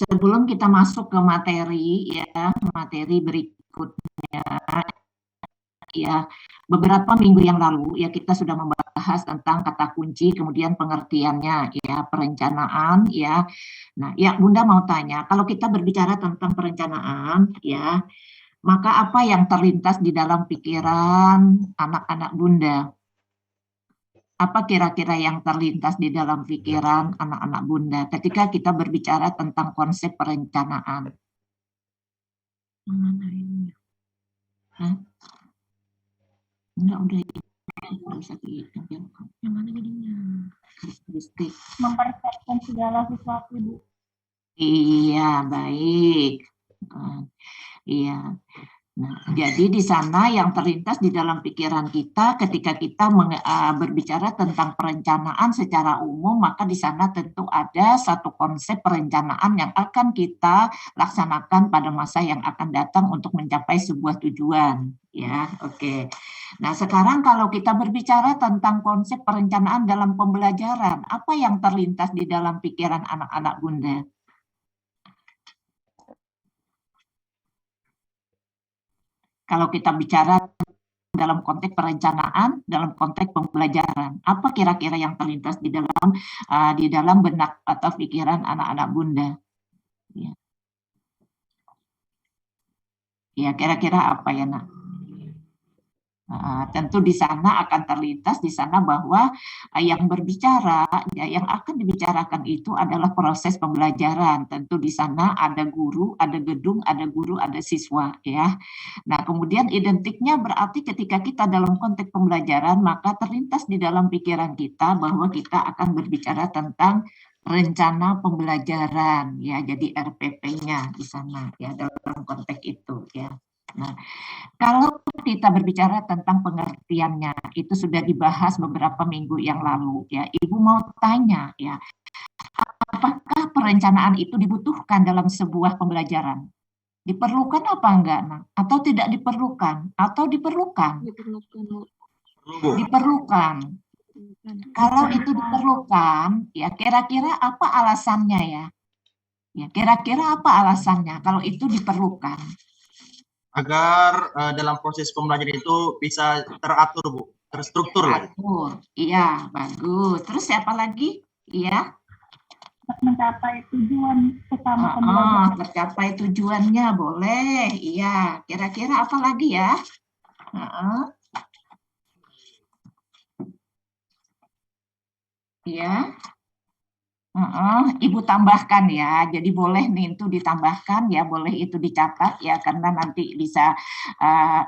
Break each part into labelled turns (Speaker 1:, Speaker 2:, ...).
Speaker 1: sebelum kita masuk ke materi ya, materi berikutnya ya, beberapa minggu yang lalu ya kita sudah membahas tentang kata kunci, kemudian pengertiannya ya, perencanaan ya. Nah, ya Bunda mau tanya, kalau kita berbicara tentang perencanaan ya, maka apa yang terlintas di dalam pikiran anak-anak Bunda? Apa kira-kira yang terlintas di dalam pikiran anak-anak Bunda ketika kita berbicara tentang konsep perencanaan? Hah? Enggak, udah usah ditampilkan. Yang mana jadinya? Statistik.
Speaker 2: Mempersiapkan segala sesuatu, Bu.
Speaker 1: Iya, baik. Iya. Nah, jadi di sana yang terlintas di dalam pikiran kita ketika kita berbicara tentang perencanaan secara umum, maka di sana tentu ada satu konsep perencanaan yang akan kita laksanakan pada masa yang akan datang untuk mencapai sebuah tujuan. Ya, oke. Nah, sekarang kalau kita berbicara tentang konsep perencanaan dalam pembelajaran, apa yang terlintas di dalam pikiran anak-anak Bunda? Kalau kita bicara dalam konteks perencanaan, dalam konteks pembelajaran, apa kira-kira yang terlintas di dalam benak atau pikiran anak-anak Bunda? Ya, ya kira-kira apa ya, Nak? Tentu di sana akan terlintas di sana bahwa yang berbicara, ya, yang akan dibicarakan itu adalah proses pembelajaran. Tentu di sana ada guru, ada gedung, ada guru, ada siswa, ya. Nah, kemudian identiknya berarti ketika kita dalam konteks pembelajaran, maka terlintas di dalam pikiran kita bahwa kita akan berbicara tentang rencana pembelajaran, ya. Jadi RPP-nya di sana, ya, dalam konteks itu, ya. Nah, kalau kita berbicara tentang pengertiannya, itu sudah dibahas beberapa minggu yang lalu, ya. Ibu mau tanya, ya, apakah perencanaan itu dibutuhkan dalam sebuah pembelajaran? Diperlukan apa enggak, Nak? Atau tidak diperlukan? Atau diperlukan? Diperlukan. Kalau itu diperlukan, ya kira-kira apa alasannya ya? Ya, kira-kira apa alasannya kalau itu diperlukan?
Speaker 3: Agar dalam proses pembelajaran itu bisa teratur, Bu, terstruktur lah.
Speaker 1: Iya, bagus. Terus siapa lagi? Iya.
Speaker 2: Mencapai tujuan utama pembelajaran.
Speaker 1: Tercapai tujuannya boleh. Iya. Kira-kira apa lagi ya? Iya. Ibu tambahkan ya, jadi boleh nih itu ditambahkan ya, boleh itu dicatat ya, karena nanti bisa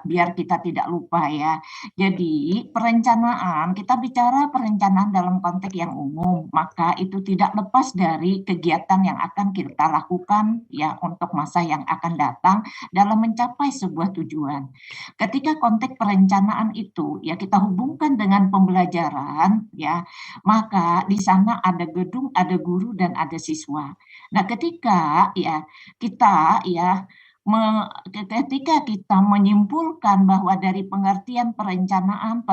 Speaker 1: biar kita tidak lupa ya. Jadi perencanaan, kita bicara perencanaan dalam konteks yang umum, maka itu tidak lepas dari kegiatan yang akan kita lakukan ya untuk masa yang akan datang dalam mencapai sebuah tujuan. Ketika konteks perencanaan itu ya kita hubungkan dengan pembelajaran ya, maka di sana ada gedung, ada guru dan ada siswa. Nah, ketika kita menyimpulkan bahwa dari pengertian perencanaan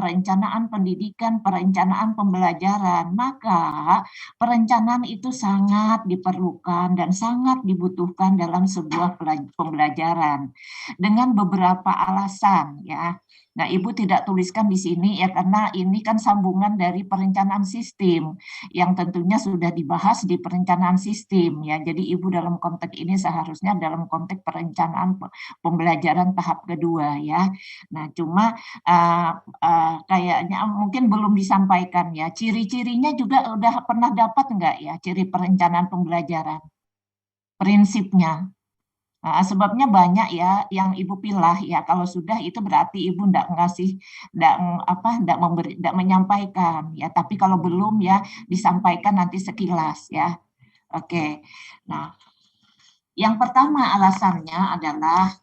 Speaker 1: pendidikan, perencanaan pembelajaran, maka perencanaan itu sangat diperlukan dan sangat dibutuhkan dalam sebuah pembelajaran dengan beberapa alasan ya. Nah, Ibu tidak tuliskan di sini ya karena ini kan sambungan dari perencanaan sistem yang tentunya sudah dibahas di perencanaan sistem ya. Jadi Ibu dalam konteks ini seharusnya dalam konteks perencanaan pembelajaran tahap kedua ya. Nah, cuma kayaknya mungkin belum disampaikan ya. Ciri-cirinya juga udah pernah dapat enggak ya ciri perencanaan pembelajaran? Prinsipnya. Nah, sebabnya banyak ya yang Ibu pilah ya. Kalau sudah itu berarti Ibu enggak menyampaikan ya. Tapi kalau belum ya disampaikan nanti sekilas ya. Oke. Nah, yang pertama alasannya adalah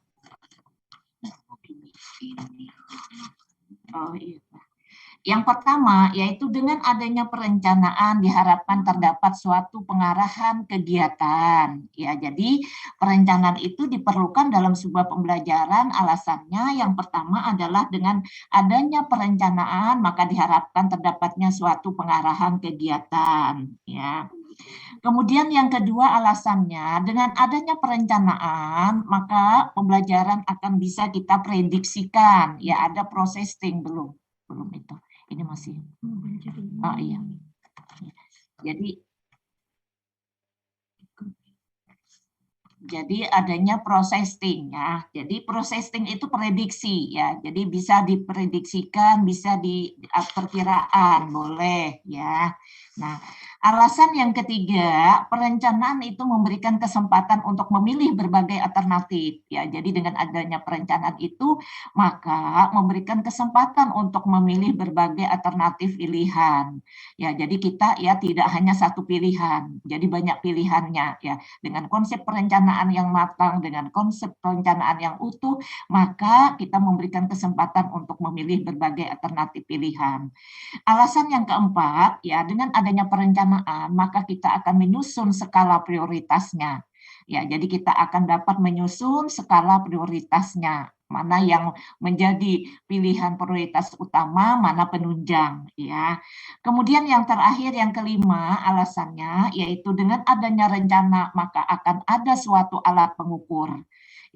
Speaker 1: yang pertama, yaitu dengan adanya perencanaan diharapkan terdapat suatu pengarahan kegiatan. Ya, jadi perencanaan itu diperlukan dalam sebuah pembelajaran. Alasannya yang pertama adalah dengan adanya perencanaan maka diharapkan terdapatnya suatu pengarahan kegiatan. Ya. Kemudian yang kedua alasannya, dengan adanya perencanaan, maka pembelajaran akan bisa kita prediksikan. Ya, ada processing belum itu. Ini masih. Oh iya. Jadi adanya processing ya. Jadi processing itu prediksi ya. Jadi bisa diprediksikan, bisa perkiraan, boleh ya. Nah, alasan yang ketiga, perencanaan itu memberikan kesempatan untuk memilih berbagai alternatif ya. Jadi dengan adanya perencanaan itu maka memberikan kesempatan untuk memilih berbagai alternatif pilihan. Ya, jadi kita ya tidak hanya satu pilihan. Jadi banyak pilihannya ya. Dengan konsep perencanaan yang matang, dengan konsep perencanaan yang utuh, maka kita memberikan kesempatan untuk memilih berbagai alternatif pilihan. Alasan yang keempat, ya dengan adanya perencanaan, maka kita akan menyusun skala prioritasnya. Ya, jadi kita akan dapat menyusun skala prioritasnya, mana yang menjadi pilihan prioritas utama, mana penunjang, ya. Kemudian yang terakhir, yang kelima, alasannya yaitu dengan adanya rencana, maka akan ada suatu alat pengukur.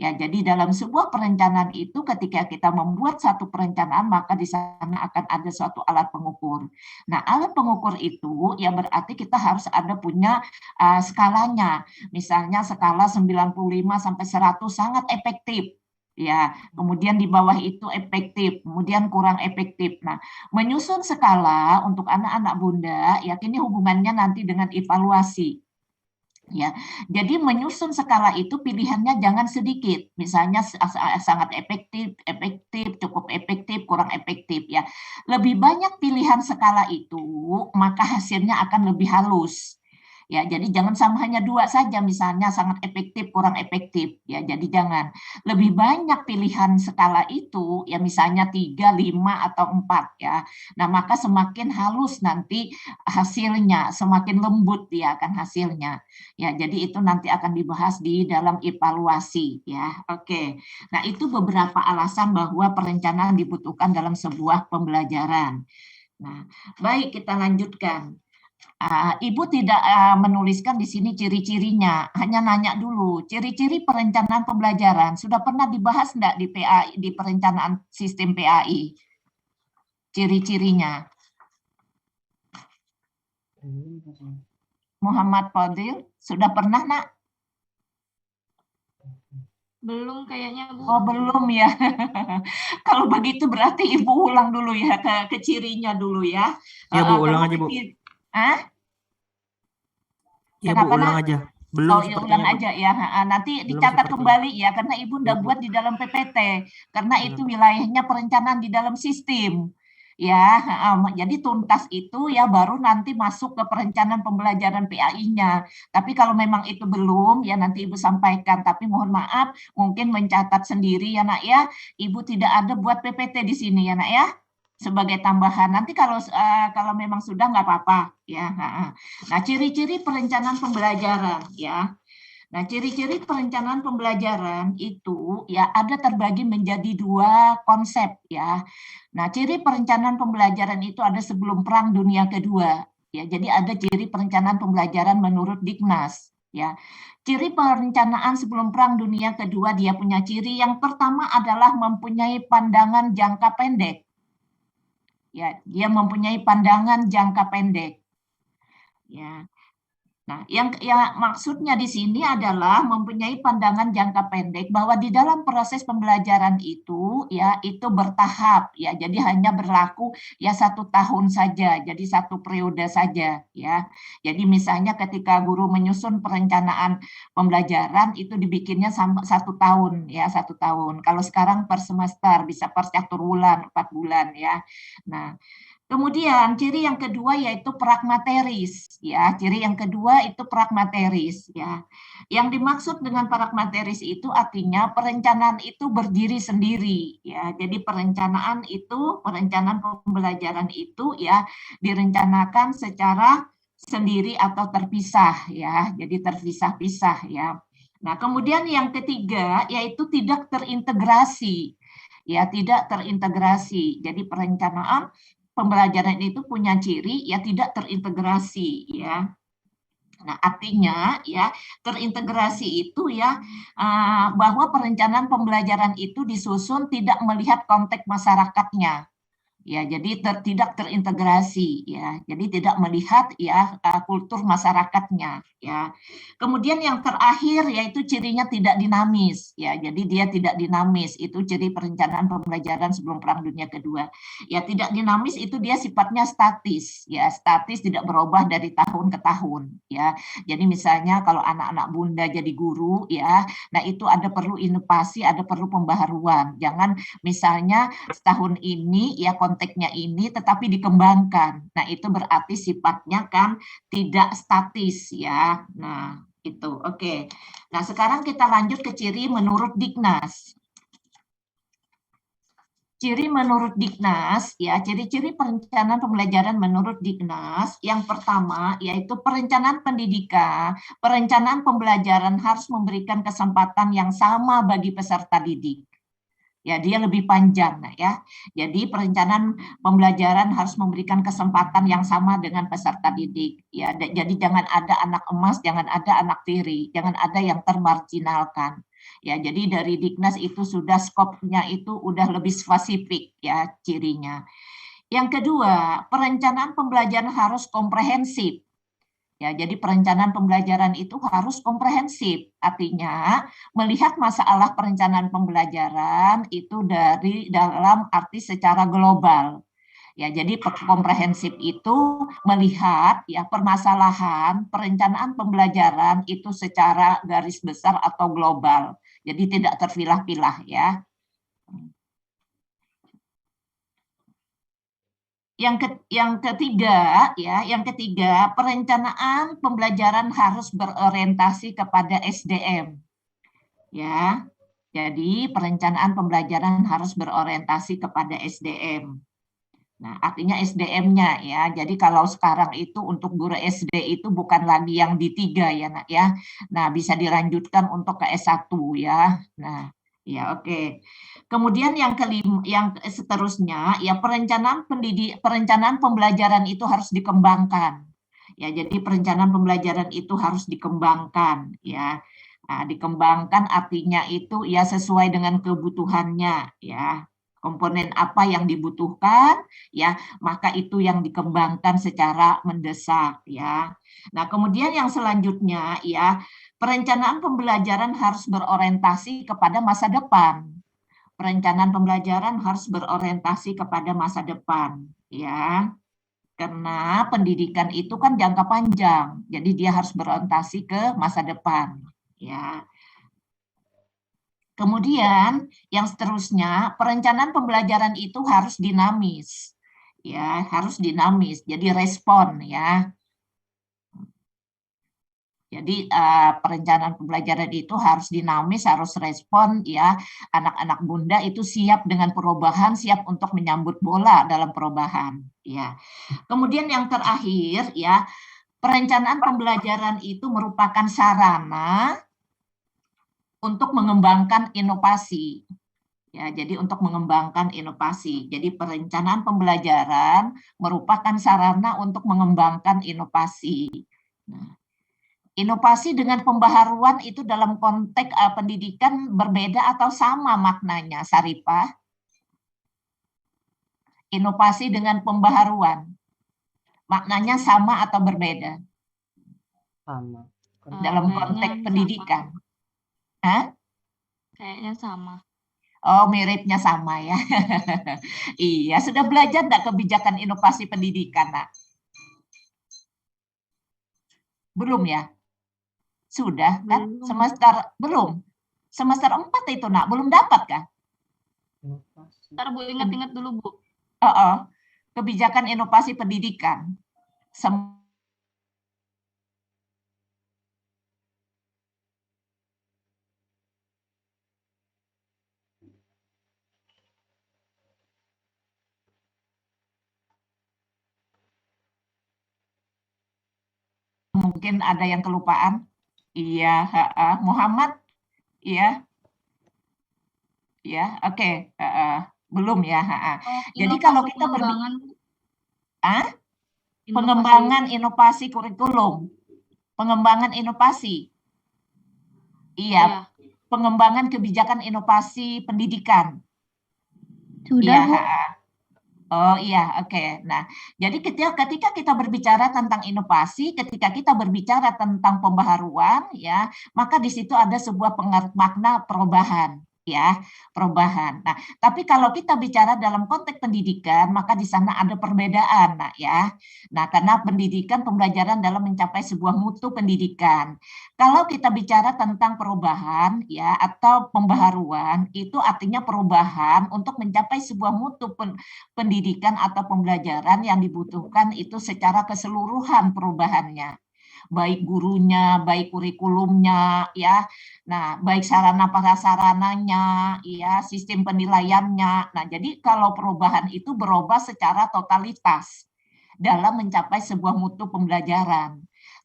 Speaker 1: Ya, jadi dalam sebuah perencanaan itu ketika kita membuat satu perencanaan maka di sana akan ada suatu alat pengukur. Nah, alat pengukur itu ya berarti kita harus ada punya skalanya. Misalnya skala 95 sampai 100 sangat efektif. Ya, kemudian di bawah itu efektif, kemudian kurang efektif. Nah, menyusun skala untuk anak-anak Bunda, yakini hubungannya nanti dengan evaluasi. Ya, jadi menyusun skala itu pilihannya jangan sedikit, misalnya sangat efektif, cukup efektif, kurang efektif ya. Lebih banyak pilihan skala itu, maka hasilnya akan lebih halus. Ya, jadi jangan sama hanya dua saja, misalnya sangat efektif, kurang efektif. Ya, jadi jangan. Lebih banyak pilihan skala itu, ya misalnya 3, 5, atau 4 ya. Nah, maka semakin halus nanti hasilnya, semakin lembut ya akan hasilnya. Ya, jadi itu nanti akan dibahas di dalam evaluasi ya. Oke. Nah, itu beberapa alasan bahwa perencanaan dibutuhkan dalam sebuah pembelajaran. Nah, baik kita lanjutkan. Ibu tidak menuliskan di sini ciri-cirinya, hanya nanya dulu. Ciri-ciri perencanaan pembelajaran sudah pernah dibahas enggak di PAI, di perencanaan sistem PAI? Ciri-cirinya. Muhammad Fadil, sudah pernah, Nak?
Speaker 4: Belum kayaknya, Bu.
Speaker 1: Oh, belum ya. Kalau begitu berarti Ibu ulang dulu ya ke cirinya dulu ya.
Speaker 5: Ya, Bu, ulang aja, Bu. Ya, Bu,
Speaker 1: Kenapa,
Speaker 5: ulang
Speaker 1: Nak?
Speaker 5: aja. Belum
Speaker 1: Oh, ya ulang
Speaker 5: sepertinya, Bu.
Speaker 1: aja ya. Nanti
Speaker 5: Belum
Speaker 1: dicatat
Speaker 5: sepertinya.
Speaker 1: kembali ya, karena Ibu
Speaker 5: Ya,
Speaker 1: udah
Speaker 5: Bu.
Speaker 1: buat di dalam PPT. Karena
Speaker 5: Ya.
Speaker 1: itu wilayahnya perencanaan di dalam sistem. Ya, jadi tuntas itu ya baru nanti masuk ke perencanaan pembelajaran PAI-nya. Tapi kalau memang itu belum, ya nanti Ibu sampaikan. Tapi mohon maaf, mungkin mencatat sendiri ya, Nak ya. Ibu tidak ada buat PPT di sini ya, Nak ya. Sebagai tambahan. Nanti kalau memang sudah nggak apa-apa ya. Nah, ciri-ciri perencanaan pembelajaran ya. Nah, ciri-ciri perencanaan pembelajaran itu ya ada terbagi menjadi dua konsep ya. Nah, ciri perencanaan pembelajaran itu ada sebelum Perang Dunia Kedua. Ya, jadi ada ciri perencanaan pembelajaran menurut Dignas ya. Ciri perencanaan sebelum Perang Dunia Kedua dia punya ciri yang pertama adalah mempunyai pandangan jangka pendek. Ya, dia mempunyai pandangan jangka pendek. Ya. Nah, yang maksudnya di sini adalah mempunyai pandangan jangka pendek bahwa di dalam proses pembelajaran itu ya itu bertahap ya, jadi hanya berlaku ya 1 tahun saja, jadi 1 periode saja ya. Jadi misalnya ketika guru menyusun perencanaan pembelajaran itu dibikinnya sama 1 tahun ya, 1 tahun. Kalau sekarang per semester bisa per 1 bulan, 4 bulan ya. Nah, kemudian ciri yang kedua yaitu pragmateris ya. Ciri yang kedua itu pragmateris ya. Yang dimaksud dengan pragmateris itu artinya perencanaan itu berdiri sendiri ya. Jadi perencanaan pembelajaran itu ya direncanakan secara sendiri atau terpisah ya. Jadi terpisah-pisah ya. Nah, kemudian yang ketiga yaitu tidak terintegrasi. Ya, tidak terintegrasi. Jadi perencanaan pembelajaran itu punya ciri ya tidak terintegrasi ya. Nah, artinya ya terintegrasi itu ya bahwa perencanaan pembelajaran itu disusun tidak melihat konteks masyarakatnya. Ya, jadi tidak terintegrasi ya. Jadi tidak melihat ya kultur masyarakatnya ya. Kemudian yang terakhir yaitu cirinya tidak dinamis ya. Jadi dia tidak dinamis, itu ciri perencanaan pembelajaran sebelum Perang Dunia Kedua. Ya, tidak dinamis itu dia sifatnya statis ya, statis tidak berubah dari tahun ke tahun ya. Jadi misalnya kalau anak-anak Bunda jadi guru ya, nah itu ada perlu inovasi, ada perlu pembaharuan. Jangan misalnya setahun ini ya konteksnya ini tetapi dikembangkan. Nah, itu berarti sifatnya kan tidak statis ya. Nah, itu. Oke. Nah, sekarang kita lanjut ke ciri menurut Dignas. Ciri menurut Dignas ya, ciri-ciri perencanaan pembelajaran menurut Dignas yang pertama yaitu perencanaan pendidikan, perencanaan pembelajaran harus memberikan kesempatan yang sama bagi peserta didik. Ya, dia lebih panjang ya. Jadi perencanaan pembelajaran harus memberikan kesempatan yang sama dengan peserta didik. Ya, jadi jangan ada anak emas, jangan ada anak tiri, jangan ada yang termarginalkan. Ya, jadi dari Dignas itu sudah skopnya itu udah lebih spesifik ya cirinya. Yang kedua, perencanaan pembelajaran harus komprehensif. Ya, jadi perencanaan pembelajaran itu harus komprehensif. Artinya, melihat masalah perencanaan pembelajaran itu dari dalam arti secara global. Ya, jadi komprehensif itu melihat ya permasalahan perencanaan pembelajaran itu secara garis besar atau global. Jadi tidak terpilah-pilah ya. Yang ketiga, perencanaan pembelajaran harus berorientasi kepada SDM. Ya. Jadi perencanaan pembelajaran harus berorientasi kepada SDM. Nah, artinya SDM-nya ya. Jadi kalau sekarang itu untuk guru SD itu bukan lagi yang di 3 ya, Nak ya. Nah, bisa dilanjutkan untuk ke S1 ya. Nah, ya oke. Kemudian yang seterusnya ya perencanaan pembelajaran itu harus dikembangkan. Ya, jadi perencanaan pembelajaran itu harus dikembangkan ya. Nah, dikembangkan artinya itu ya sesuai dengan kebutuhannya ya. Komponen apa yang dibutuhkan ya, maka itu yang dikembangkan secara mendesak ya. Nah, kemudian yang selanjutnya ya, perencanaan pembelajaran harus berorientasi kepada masa depan. Perencanaan pembelajaran harus berorientasi kepada masa depan ya. Karena pendidikan itu kan jangka panjang. Jadi dia harus berorientasi ke masa depan ya. Kemudian yang seterusnya, perencanaan pembelajaran itu harus dinamis. Ya, harus dinamis. Jadi respon ya. Jadi perencanaan pembelajaran itu harus dinamis, harus respon ya. Anak-anak Bunda itu siap dengan perubahan, siap untuk menyambut bola dalam perubahan ya. Kemudian yang terakhir ya, perencanaan pembelajaran itu merupakan sarana untuk mengembangkan inovasi. Ya, jadi untuk mengembangkan inovasi. Jadi perencanaan pembelajaran merupakan sarana untuk mengembangkan inovasi. Nah, inovasi dengan pembaharuan itu dalam konteks pendidikan berbeda atau sama maknanya, Saripah? Inovasi dengan pembaharuan. Maknanya sama atau berbeda?
Speaker 5: Sama.
Speaker 1: Dalam konteks pendidikan. Hah?
Speaker 4: Kayaknya sama.
Speaker 1: Oh, miripnya sama ya. Iya, sudah belajar enggak kebijakan inovasi pendidikan, Nak? Belum ya? Sudah kan?
Speaker 4: Belum.
Speaker 1: Semester belum. Semester 4 itu, Nak, belum dapat kan?
Speaker 4: Ntar Bu ingat-ingat dulu Bu.
Speaker 1: Kebijakan inovasi pendidikan. Mungkin ada yang kelupaan. Iya, Muhammad, iya. Ya, oke. Belum ya. Jadi kalau kita pengembangan inovasi kurikulum. Pengembangan inovasi. Iya, pengembangan kebijakan inovasi pendidikan.
Speaker 2: Sudah,
Speaker 1: Iya,
Speaker 2: Bu.
Speaker 1: oh iya, oke. Nah, jadi ketika kita berbicara tentang inovasi, ketika kita berbicara tentang pembaharuan, ya, maka di situ ada sebuah makna perubahan, ya, perubahan. Nah, tapi kalau kita bicara dalam konteks pendidikan, maka di sana ada perbedaan, nah, ya. Nah, karena pendidikan, pembelajaran dalam mencapai sebuah mutu pendidikan. Kalau kita bicara tentang perubahan, ya, atau pembaharuan, itu artinya perubahan untuk mencapai sebuah mutu pendidikan atau pembelajaran yang dibutuhkan itu secara keseluruhan perubahannya, baik gurunya, baik kurikulumnya, ya. Nah, baik sarana prasarananya, ya, sistem penilaiannya. Nah, jadi kalau perubahan itu berubah secara totalitas dalam mencapai sebuah mutu pembelajaran.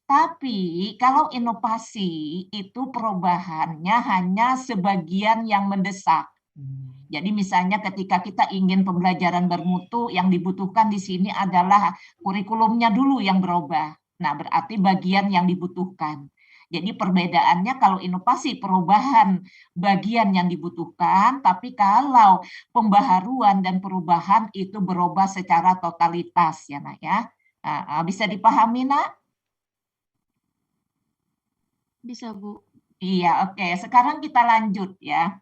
Speaker 1: Tapi kalau inovasi itu perubahannya hanya sebagian yang mendesak. Jadi misalnya ketika kita ingin pembelajaran bermutu, yang dibutuhkan di sini adalah kurikulumnya dulu yang berubah. Nah, berarti bagian yang dibutuhkan. Jadi perbedaannya kalau inovasi perubahan bagian yang dibutuhkan, tapi kalau pembaharuan dan perubahan itu berubah secara totalitas, ya Nak ya. Nah, bisa dipahami Nak?
Speaker 4: Bisa, Bu.
Speaker 1: Iya, oke. Sekarang kita lanjut ya.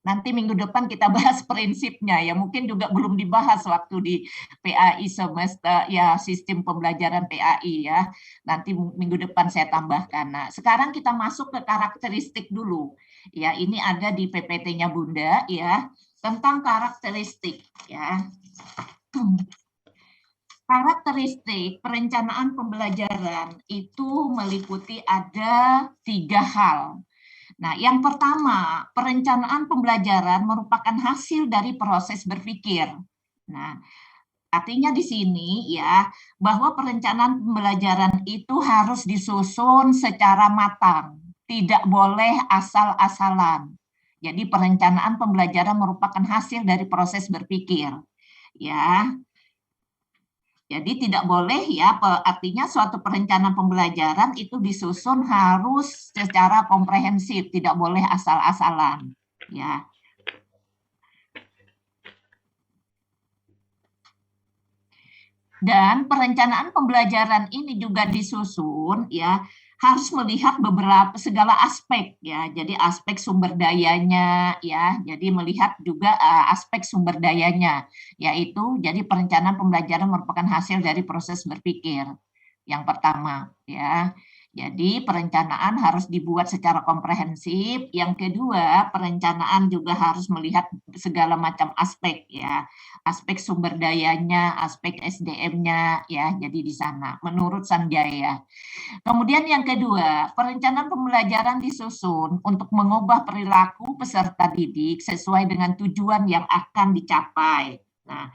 Speaker 1: Nanti minggu depan kita bahas prinsipnya ya, mungkin juga belum dibahas waktu di PAI semester ya, sistem pembelajaran PAI ya. Nanti minggu depan saya tambahkan. Nah, sekarang kita masuk ke karakteristik dulu. Ya, ini ada di PPT-nya Bunda ya, tentang karakteristik ya. Karakteristik perencanaan pembelajaran itu meliputi ada 3 hal. Nah, yang pertama, perencanaan pembelajaran merupakan hasil dari proses berpikir. Nah, artinya di sini ya, bahwa perencanaan pembelajaran itu harus disusun secara matang, tidak boleh asal-asalan. Jadi perencanaan pembelajaran merupakan hasil dari proses berpikir. Ya. Jadi tidak boleh ya, artinya suatu perencanaan pembelajaran itu disusun harus secara komprehensif, tidak boleh asal-asalan. Ya. Dan perencanaan pembelajaran ini juga disusun ya, harus melihat segala aspek ya. Jadi aspek sumber dayanya ya. Jadi melihat juga aspek sumber dayanya, yaitu jadi perencanaan pembelajaran merupakan hasil dari proses berpikir. Yang pertama ya. Jadi perencanaan harus dibuat secara komprehensif. Yang kedua, perencanaan juga harus melihat segala macam aspek ya. Aspek sumber dayanya, aspek SDM-nya ya. Jadi di sana menurut Sanjaya. Kemudian yang kedua, perencanaan pembelajaran disusun untuk mengubah perilaku peserta didik sesuai dengan tujuan yang akan dicapai. Nah,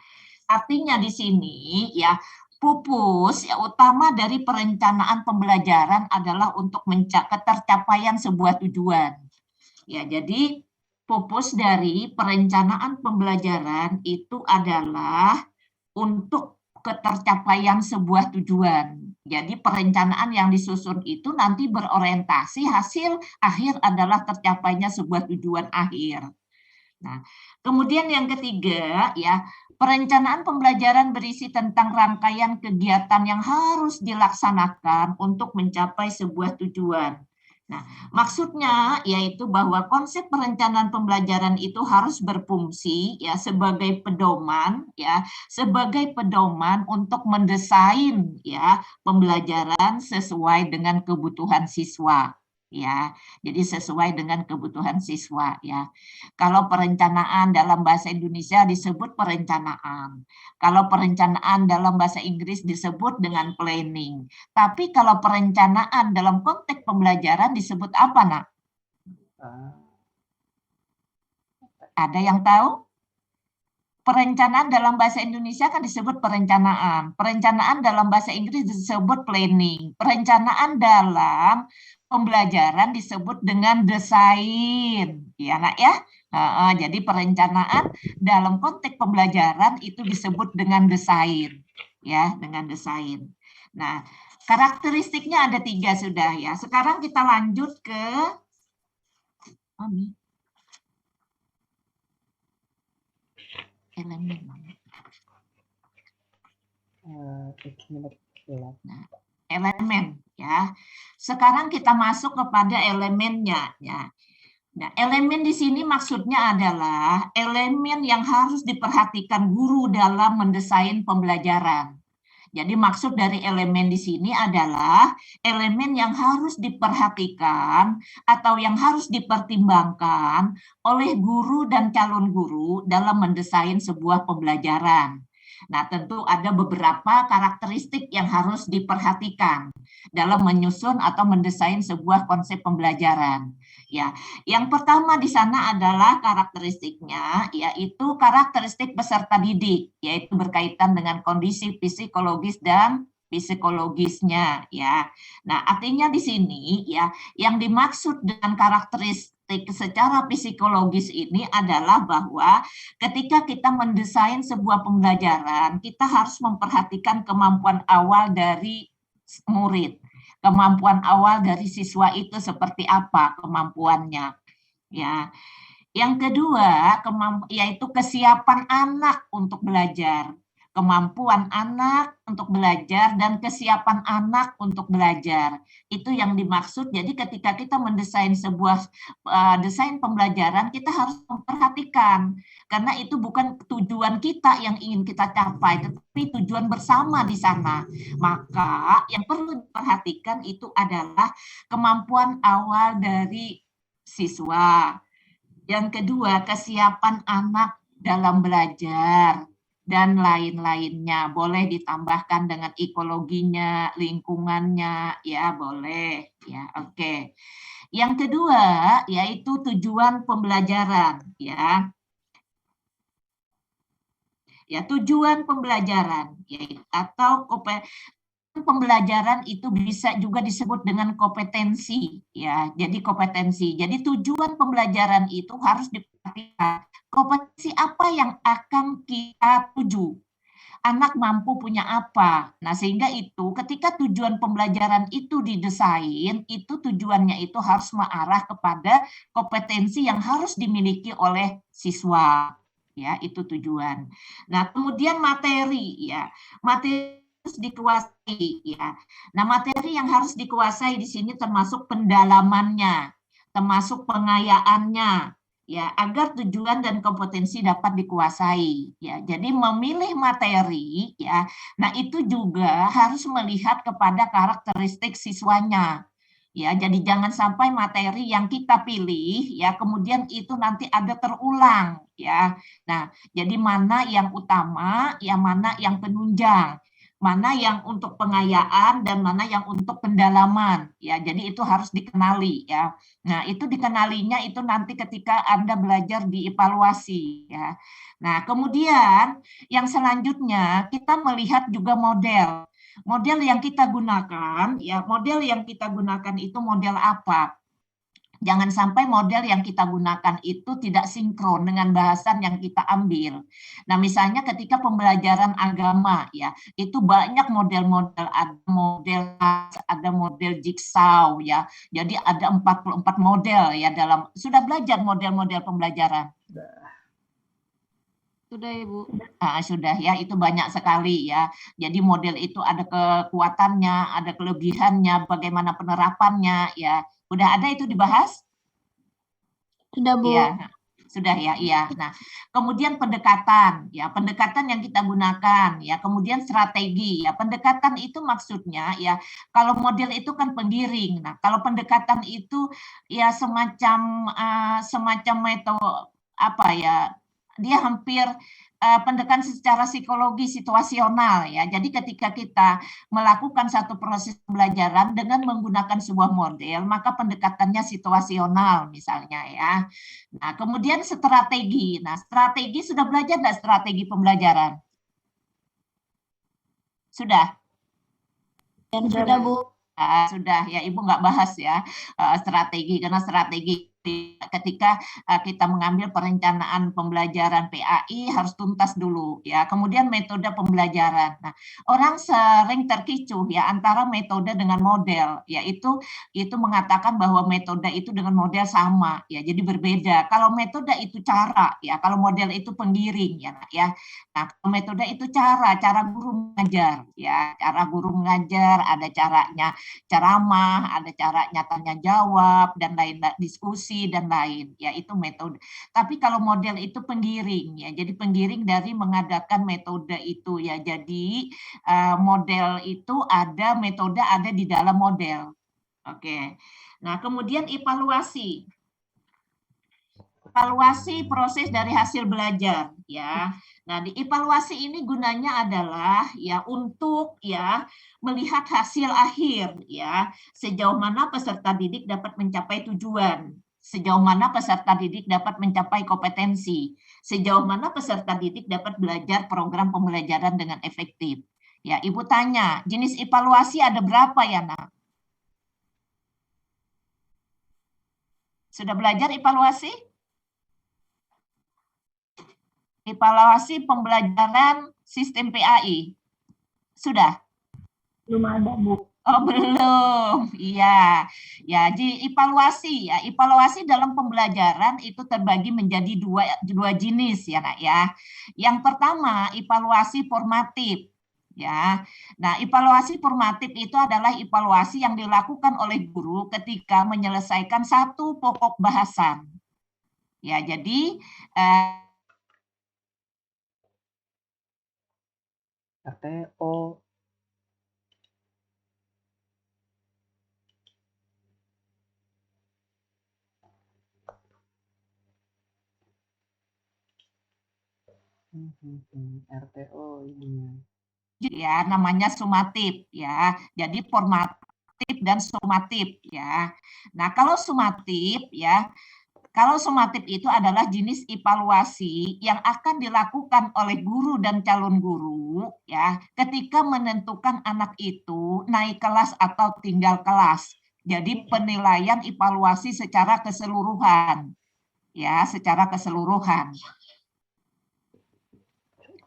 Speaker 1: artinya di sini ya, purpose ya, utama dari perencanaan pembelajaran adalah untuk ketercapaian sebuah tujuan. Ya, jadi purpose dari perencanaan pembelajaran itu adalah untuk ketercapaian sebuah tujuan. Jadi perencanaan yang disusun itu nanti berorientasi hasil akhir adalah tercapainya sebuah tujuan akhir. Nah, kemudian yang ketiga ya, perencanaan pembelajaran berisi tentang rangkaian kegiatan yang harus dilaksanakan untuk mencapai sebuah tujuan. Nah, maksudnya yaitu bahwa konsep perencanaan pembelajaran itu harus berfungsi ya sebagai pedoman untuk mendesain ya pembelajaran sesuai dengan kebutuhan siswa ya. Jadi sesuai dengan kebutuhan siswa ya. Kalau perencanaan dalam bahasa Indonesia disebut perencanaan. Kalau perencanaan dalam bahasa Inggris disebut dengan planning. Tapi kalau perencanaan dalam konteks pembelajaran disebut apa, Nak? Ada yang tahu? Perencanaan dalam bahasa Indonesia kan disebut perencanaan. Perencanaan dalam bahasa Inggris disebut planning. Perencanaan dalam pembelajaran disebut dengan desain. Ya, Nak ya? Jadi perencanaan dalam konteks pembelajaran itu disebut dengan desain. Ya, dengan desain. Nah, Karakteristiknya ada 3 sudah ya. Sekarang kita lanjut ke elemen. Elemen ya. Sekarang kita masuk kepada elemennya ya. Nah, elemen di sini maksudnya adalah elemen yang harus diperhatikan guru dalam mendesain pembelajaran. Jadi maksud dari elemen di sini adalah elemen yang harus diperhatikan atau yang harus dipertimbangkan oleh guru dan calon guru dalam mendesain sebuah pembelajaran. Nah, tentu ada beberapa karakteristik yang harus diperhatikan dalam menyusun atau mendesain sebuah konsep pembelajaran. Ya, yang pertama di sana adalah karakteristiknya, yaitu karakteristik peserta didik, yaitu berkaitan dengan kondisi psikologis dan psikologisnya, ya. Nah, artinya di sini ya, yang dimaksud dengan karakteristik secara psikologis ini adalah bahwa ketika kita mendesain sebuah pembelajaran, kita harus memperhatikan kemampuan awal dari murid. Kemampuan awal dari siswa itu seperti apa kemampuannya, ya. Yang kedua, yaitu kesiapan anak untuk belajar. Kemampuan anak untuk belajar dan kesiapan anak untuk belajar. Itu yang dimaksud. Jadi ketika kita mendesain sebuah desain pembelajaran, kita harus memperhatikan. Karena itu bukan tujuan kita yang ingin kita capai, tetapi tujuan bersama di sana. Maka yang perlu diperhatikan itu adalah kemampuan awal dari siswa. Yang kedua, kesiapan anak dalam belajar dan lain-lainnya. Boleh ditambahkan dengan ekologinya, lingkungannya, ya boleh. Ya, oke. Yang kedua, yaitu tujuan pembelajaran, ya. Ya, tujuan pembelajaran, yaitu atau pembelajaran itu bisa juga disebut dengan kompetensi, ya. Jadi kompetensi. Jadi tujuan pembelajaran itu harus diperhatikan. Kompetensi apa yang akan kita tuju? Anak mampu punya apa? Nah, sehingga itu ketika tujuan pembelajaran itu didesain, itu tujuannya itu harus mengarah kepada kompetensi yang harus dimiliki oleh siswa. Ya, itu tujuan. Nah, kemudian materi, ya. Materi harus dikuasai, ya. Nah, materi yang harus dikuasai di sini termasuk pendalamannya, termasuk pengayaannya, ya, agar tujuan dan kompetensi dapat dikuasai, ya. Jadi memilih materi, ya. Nah, itu juga harus melihat kepada karakteristik siswanya. Ya, jadi jangan sampai materi yang kita pilih ya kemudian itu nanti ada terulang, ya. Nah, jadi mana yang utama, ya mana yang penunjang, mana yang untuk pengayaan dan mana yang untuk pendalaman, ya. Jadi itu harus dikenali, ya. Nah, itu dikenalinya itu nanti ketika Anda belajar dievaluasi, ya. Nah, kemudian yang selanjutnya kita melihat juga model. Model yang kita gunakan, ya, model yang kita gunakan itu model apa? Jangan sampai model yang kita gunakan itu tidak sinkron dengan bahasan yang kita ambil. Nah, misalnya ketika pembelajaran agama, ya, itu banyak model-model, ada model jigsaw, ya. Jadi ada 44 model, ya, dalam sudah belajar model-model pembelajaran.
Speaker 4: Sudah, Ibu.
Speaker 1: Sudah ya, itu banyak sekali ya. Jadi model itu ada kekuatannya, ada kelebihannya, bagaimana penerapannya ya. Udah ada itu dibahas?
Speaker 2: Sudah, Bu.
Speaker 1: Iya, sudah ya, iya. Nah, kemudian pendekatan ya, pendekatan yang kita gunakan ya, kemudian strategi ya. Pendekatan itu maksudnya ya, kalau model itu kan penggiring. Nah, kalau pendekatan itu ya semacam metode apa ya? Dia hampir pendekatan secara psikologi situasional ya. Jadi ketika kita melakukan satu proses pembelajaran dengan menggunakan sebuah model, maka pendekatannya situasional misalnya ya. Nah, kemudian strategi. Nah, strategi sudah belajar enggak strategi pembelajaran? Sudah?
Speaker 2: Sudah, Bu.
Speaker 1: Sudah ya, Ibu nggak bahas ya strategi, karena strategi ketika kita mengambil perencanaan pembelajaran PAI harus tuntas dulu ya. Kemudian metode pembelajaran. Nah, orang sering terkicuh ya antara metode dengan model, yaitu mengatakan bahwa metode itu dengan model sama ya. Jadi berbeda. Kalau metode itu cara ya, kalau model itu penggiring ya, Nak, ya. Nah, kalau metode itu cara guru mengajar ya, cara guru mengajar, ada caranya ceramah, ada caranya tanya jawab dan lain diskusi dan lain, ya itu metode. Tapi kalau model itu penggiring ya, jadi penggiring dari mengadakan metode itu ya. Jadi model itu ada, metode ada di dalam model. Oke. Nah, kemudian evaluasi. Evaluasi proses dari hasil belajar ya. Nah, di evaluasi ini gunanya adalah ya untuk ya melihat hasil akhir ya, sejauh mana peserta didik dapat mencapai tujuan, sejauh mana peserta didik dapat mencapai kompetensi, sejauh mana peserta didik dapat belajar program pembelajaran dengan efektif. Ya, Ibu tanya, jenis evaluasi ada berapa ya, Nak? Sudah belajar evaluasi? Evaluasi pembelajaran sistem PAI. Sudah?
Speaker 2: Belum ada, Bu.
Speaker 1: Oh, belum. Iya. Ya, jadi evaluasi ya. Evaluasi dalam pembelajaran itu terbagi menjadi dua jenis ya, Nak ya. Yang pertama, evaluasi formatif. Ya. Nah, evaluasi formatif itu adalah evaluasi yang dilakukan oleh guru ketika menyelesaikan satu pokok bahasan. Ya, jadi
Speaker 5: RTO. RTO ini.
Speaker 1: Ya, namanya sumatif ya. Jadi formatif dan sumatif ya. Nah, kalau sumatif ya, kalau sumatif itu adalah jenis evaluasi yang akan dilakukan oleh guru dan calon guru ya ketika menentukan anak itu naik kelas atau tinggal kelas. Jadi penilaian evaluasi secara keseluruhan. Ya, secara keseluruhan.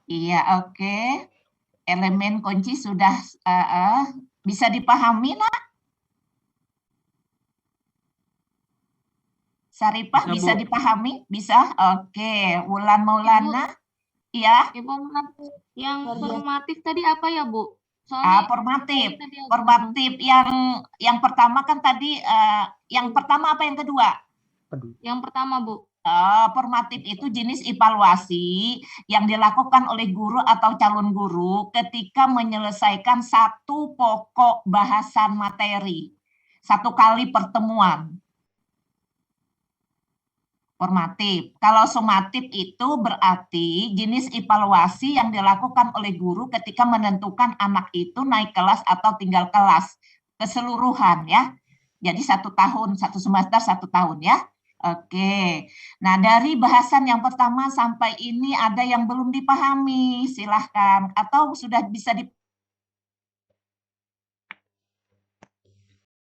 Speaker 1: Iya, oke. Elemen kunci sudah bisa dipahami, Nak? Saripah bisa dipahami? Bisa? Oke. Wulan Maulana? Iya?
Speaker 4: Ibu, yang formatif tadi apa ya, Bu? Soalnya
Speaker 1: Formatif.
Speaker 4: tadi aku-
Speaker 1: Formatif yang pertama kan tadi yang pertama apa yang kedua?
Speaker 4: Yang pertama, Bu.
Speaker 1: Formatif itu jenis evaluasi yang dilakukan oleh guru atau calon guru ketika menyelesaikan satu pokok bahasan materi, satu kali pertemuan. Formatif. Kalau sumatif itu berarti jenis evaluasi yang dilakukan oleh guru ketika menentukan anak itu naik kelas atau tinggal kelas keseluruhan ya. Jadi 1 tahun, 1 semester 1 tahun ya. Oke, nah dari bahasan yang pertama sampai ini ada yang belum dipahami, silahkan. Atau sudah bisa dipahami